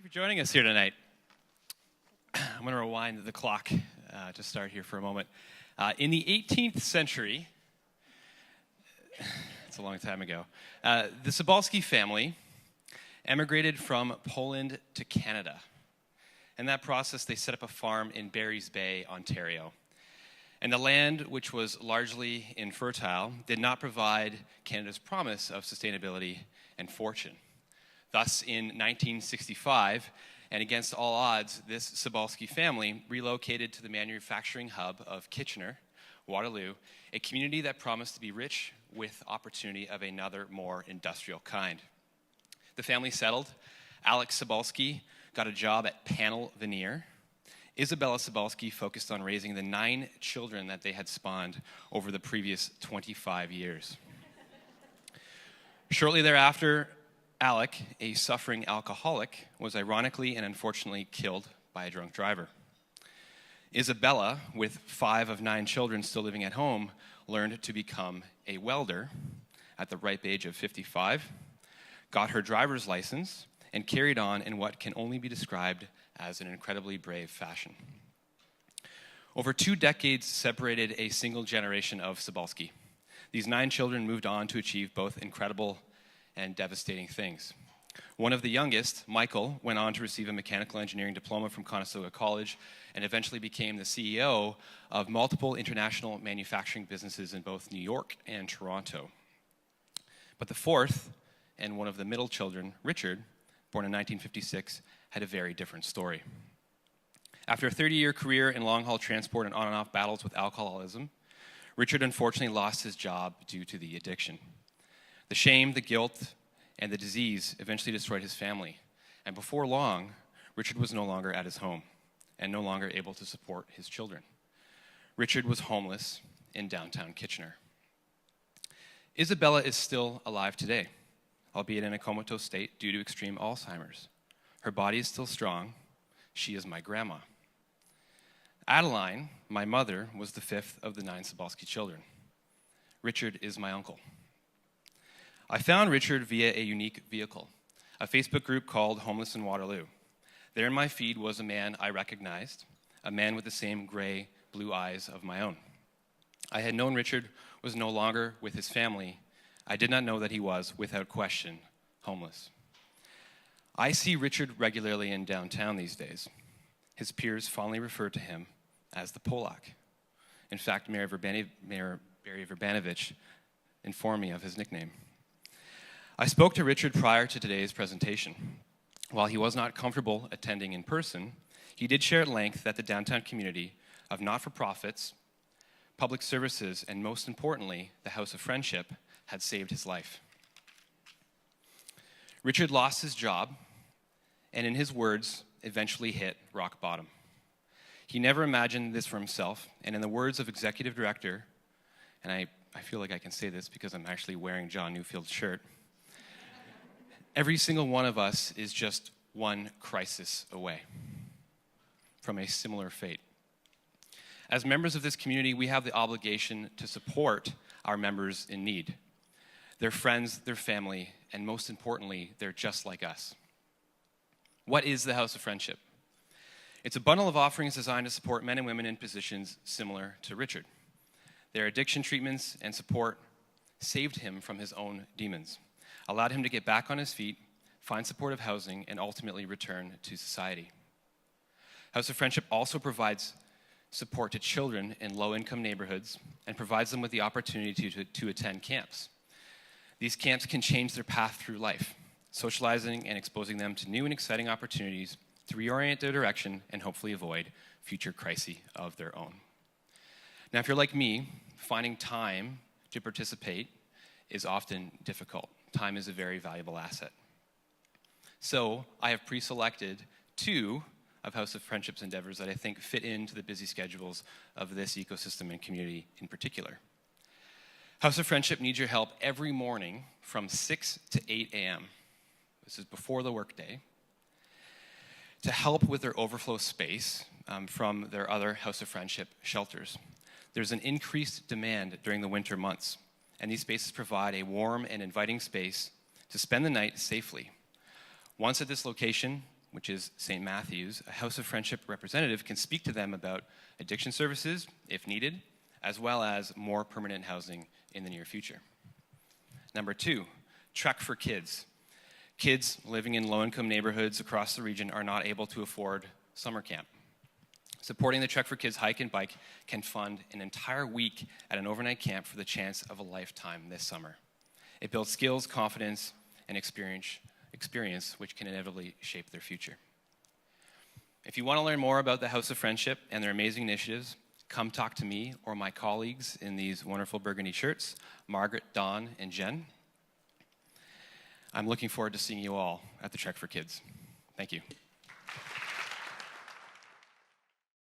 you for joining us here tonight. I'm going to rewind the clock to start here for a moment. In the 18th century, it's a long time ago, the Sobalski family emigrated from Poland to Canada. In that process, they set up a farm in Barry's Bay, Ontario. And the land, which was largely infertile, did not provide Canada's promise of sustainability and fortune. Thus, in 1965, and against all odds, this Sobalski family relocated to the manufacturing hub of Kitchener, Waterloo, a community that promised to be rich with opportunity of another, more industrial kind. The family settled. Alex Sobalski got a job at Panel Veneer. Isabella Sobalski focused on raising the 9 children that they had spawned over the previous 25 years. Shortly thereafter, Alec, a suffering alcoholic, was ironically and unfortunately killed by a drunk driver. Isabella, with 5 of 9 children still living at home, learned to become a welder at the ripe age of 55, got her driver's license, and carried on in what can only be described as an incredibly brave fashion. Over 2 decades separated a single generation of Sobalski. These 9 children moved on to achieve both incredible and devastating things. One of the youngest, Michael, went on to receive a mechanical engineering diploma from Conestoga College and eventually became the CEO of multiple international manufacturing businesses in both New York and Toronto. But the fourth, and one of the middle children, Richard, born in 1956, had a very different story. After a 30-year career in long-haul transport and on-and-off battles with alcoholism, Richard unfortunately lost his job due to the addiction. The shame, the guilt, and the disease eventually destroyed his family. And before long, Richard was no longer at his home and no longer able to support his children. Richard was homeless in downtown Kitchener. Isabella is still alive today, albeit in a comatose state due to extreme Alzheimer's. Her body is still strong. She is my grandma. Adeline, my mother, was the 5th of the 9 Sobalski children. Richard is my uncle. I found Richard via a unique vehicle, a Facebook group called Homeless in Waterloo. There in my feed was a man I recognized, a man with the same gray, blue eyes of my own. I had known Richard was no longer with his family. I did not know that he was, without question, homeless. I see Richard regularly in downtown these days. His peers fondly refer to him as the Polak. In fact, Mayor Barry Verbanovich informed me of his nickname. I spoke to Richard prior to today's presentation. While he was not comfortable attending in person, he did share at length that the downtown community of not-for-profits, public services, and most importantly, the House of Friendship had saved his life. Richard lost his job, and in his words, eventually hit rock bottom. He never imagined this for himself, and in the words of Executive Director, and I feel like I can say this because I'm actually wearing John Newfield's shirt, every single one of us is just one crisis away from a similar fate. As members of this community, we have the obligation to support our members in need. Their friends, their family, and most importantly, they're just like us. What is the House of Friendship? It's a bundle of offerings designed to support men and women in positions similar to Richard. Their addiction treatments and support saved him from his own demons, allowed him to get back on his feet, find supportive housing, and ultimately return to society. House of Friendship also provides support to children in low-income neighborhoods and provides them with the opportunity to attend camps. These camps can change their path through life, socializing and exposing them to new and exciting opportunities to reorient their direction and hopefully avoid future crises of their own. Now, if you're like me, finding time to participate is often difficult. Time is a very valuable asset. So I have pre-selected 2 of House of Friendship's endeavors that I think fit into the busy schedules of this ecosystem and community in particular. House of Friendship needs your help every morning from 6 to 8 a.m. This is before the workday, to help with their overflow space from their other House of Friendship shelters. There's an increased demand during the winter months, and these spaces provide a warm and inviting space to spend the night safely. Once at this location, which is St. Matthew's, a House of Friendship representative can speak to them about addiction services, if needed, as well as more permanent housing in the near future. Number 2, Trek for Kids. Kids living in low-income neighborhoods across the region are not able to afford summer camp. Supporting the Trek for Kids hike and bike can fund an entire week at an overnight camp for the chance of a lifetime this summer. It builds skills, confidence, and experience which can inevitably shape their future. If you want to learn more about the House of Friendship and their amazing initiatives, come talk to me or my colleagues in these wonderful burgundy shirts, Margaret, Dawn, and Jen. I'm looking forward to seeing you all at the Trek for Kids. Thank you.